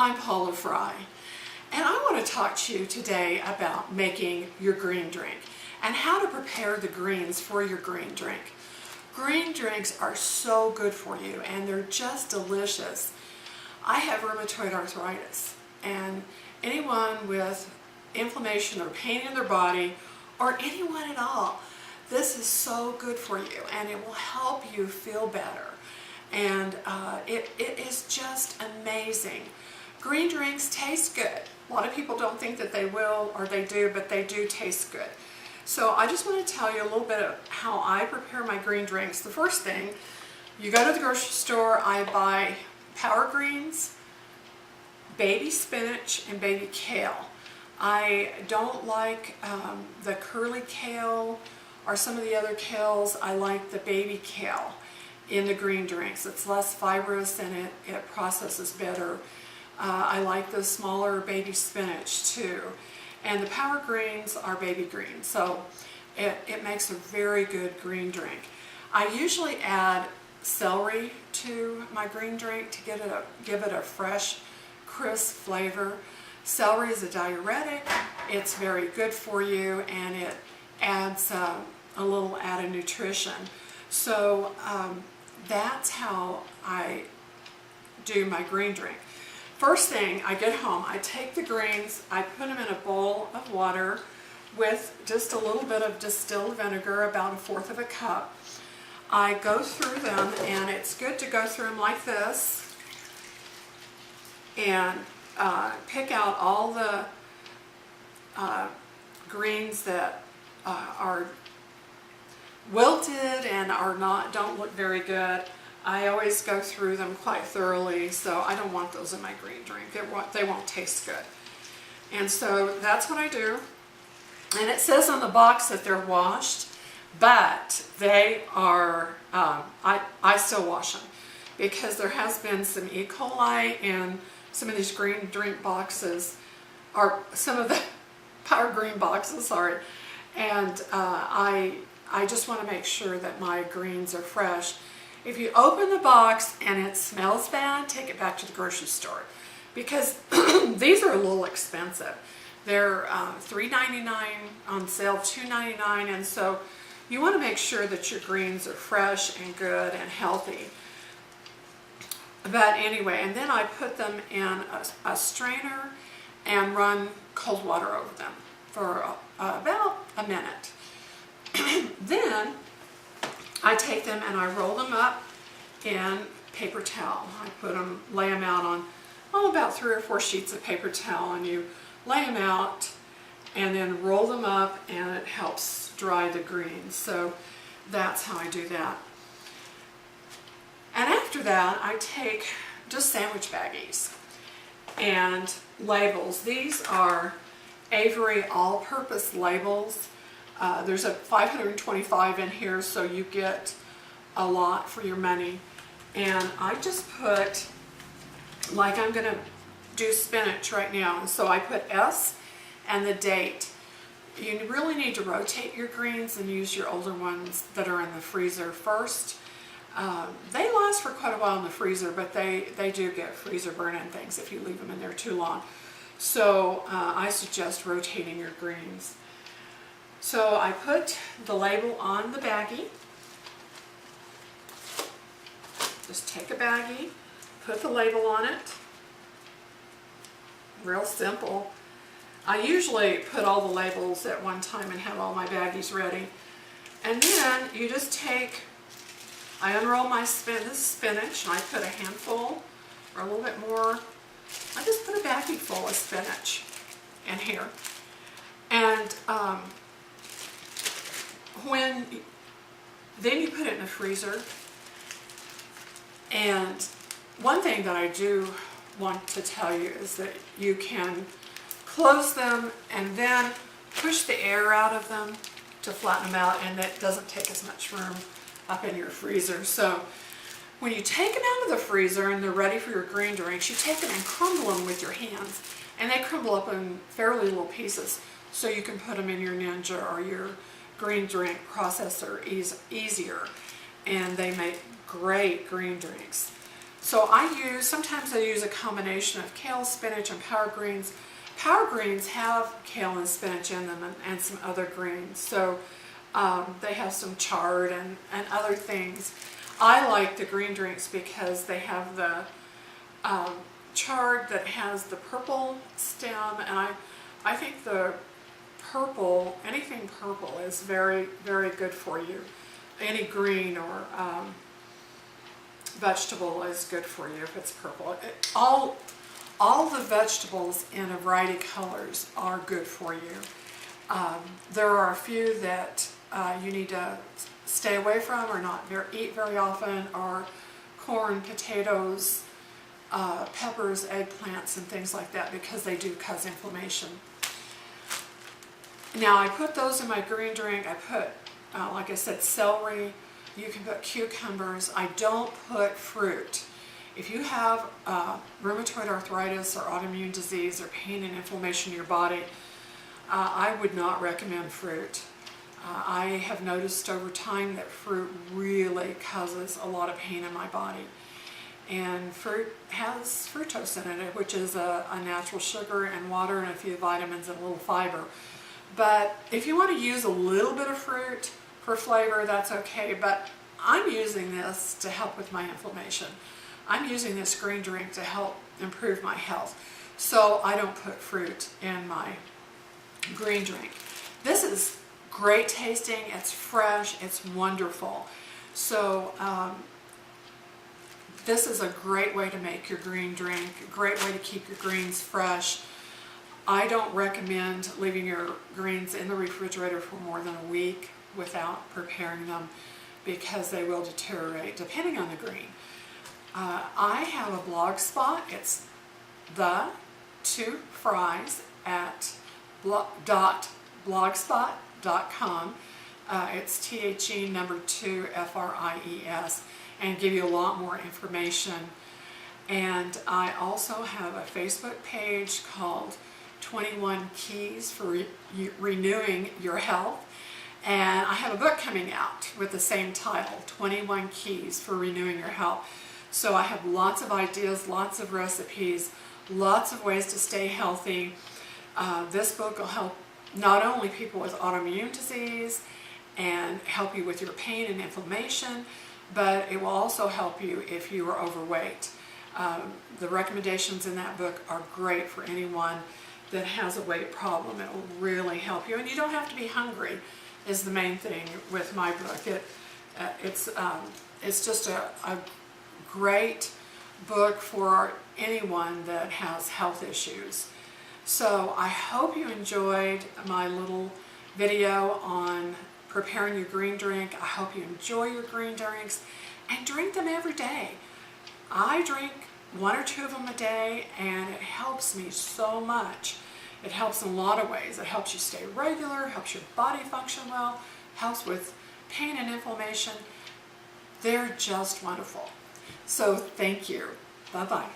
I'm Paula Fry, and I want to talk to you today about making your green drink and how to prepare the greens for your green drink. Green drinks are so good for you and they're just delicious. I have rheumatoid arthritis, and anyone with inflammation or pain in their body, or anyone at all, this is so good for you and it will help you feel better. And it is just amazing. Green drinks taste good. A lot of people don't think that they will, or they do, but they do taste good. So I just want to tell you a little bit of how I prepare my green drinks. The first thing, you go to the grocery store, I buy power greens, baby spinach, and baby kale. I don't like the curly kale or some of the other kales. I like the baby kale in the green drinks. It's less fibrous and it processes better. I like the smaller baby spinach too. And the power greens are baby greens, so it makes a very good green drink. I usually add celery to my green drink to give it a fresh, crisp flavor. Celery is a diuretic, it's very good for you, and it adds a little added nutrition. So that's how I do my green drink. First thing, I get home, I take the greens, I put them in a bowl of water with just a little bit of distilled vinegar, about 1/4 cup. I go through them, and it's good to go through them like this and pick out all the greens that are wilted and don't look very good. I always go through them quite thoroughly, so I don't want those in my green drink. They won't taste good. And so that's what I do. And it says on the box that they're washed, but they are, I still wash them because there has been some E. coli in some of these green drink boxes, or some of the power green boxes, sorry. And I just want to make sure that my greens are fresh. If you open the box and it smells bad, take it back to the grocery store, because these are a little expensive. They're $3.99 on sale, $2.99, and so you want to make sure that your greens are fresh and good and healthy. But anyway, and then I put them in a strainer and run cold water over them for about a minute. Then I take them and I roll them up in paper towel. Lay them out on about 3 or 4 sheets of paper towel, and you lay them out and then roll them up, and it helps dry the greens. So that's how I do that. And after that, I take just sandwich baggies and labels. These are Avery all-purpose labels. There's a 525 in here, so you get a lot for your money. And I just put, like I'm going to do spinach right now, so I put S and the date. You really need to rotate your greens and use your older ones that are in the freezer first. They last for quite a while in the freezer, but they do get freezer burn and things if you leave them in there too long. So I suggest rotating your greens. So I put the label on the baggie. Just take a baggie, put the label on it. Real simple. I usually put all the labels at one time and have all my baggies ready. And then you just take, I unroll my this spinach, and I put a handful or a little bit more. I just put a baggie full of spinach in here. And then you put it in the freezer. And one thing that I do want to tell you is that you can close them and then push the air out of them to flatten them out, and it doesn't take as much room up in your freezer. So when you take them out of the freezer and they're ready for your green drinks, you take them and crumble them with your hands, and they crumble up in fairly little pieces, so you can put them in your Ninja or your green drink processor easier, and they make great green drinks. So sometimes I use a combination of kale, spinach, and power greens. Power greens have kale and spinach in them and some other greens. So they have some chard and other things. I like the green drinks because they have the chard that has the purple stem, and I think the purple, anything purple is very, very good for you. Any green or vegetable is good for you if it's purple. All the vegetables in a variety of colors are good for you. There are a few that you need to stay away from or not eat very often, are corn, potatoes, peppers, eggplants, and things like that, because they do cause inflammation. Now I put those in my green drink. I put, like I said, celery. You can put cucumbers. I don't put fruit. If you have rheumatoid arthritis or autoimmune disease or pain and inflammation in your body, I would not recommend fruit. I have noticed over time that fruit really causes a lot of pain in my body. And fruit has fructose in it, which is a natural sugar and water and a few vitamins and a little fiber. But if you want to use a little bit of fruit for flavor, that's okay. But I'm using this to help with my inflammation. I'm using this green drink to help improve my health. So I don't put fruit in my green drink. This is great tasting, it's fresh, it's wonderful. So this is a great way to make your green drink, a great way to keep your greens fresh. I don't recommend leaving your greens in the refrigerator for more than a week without preparing them, because they will deteriorate depending on the green. I have a blog spot. It's the2fries@blogspot.com. It's THE2FRIES, and give you a lot more information. And I also have a Facebook page called 21 Keys for Renewing Your Health. And I have a book coming out with the same title, 21 Keys for Renewing Your Health. So I have lots of ideas, lots of recipes, lots of ways to stay healthy. This book will help not only people with autoimmune disease and help you with your pain and inflammation, but it will also help you if you are overweight. The recommendations in that book are great for anyone that has a weight problem. It will really help you. And you don't have to be hungry, is the main thing with my book. It's just a great book for anyone that has health issues. So I hope you enjoyed my little video on preparing your green drink. I hope you enjoy your green drinks and drink them every day. I drink 1 or 2 of them a day, and it helps me so much. It helps in a lot of ways. It helps you stay regular, helps your body function well, helps with pain and inflammation. They're just wonderful. So thank you. Bye-bye.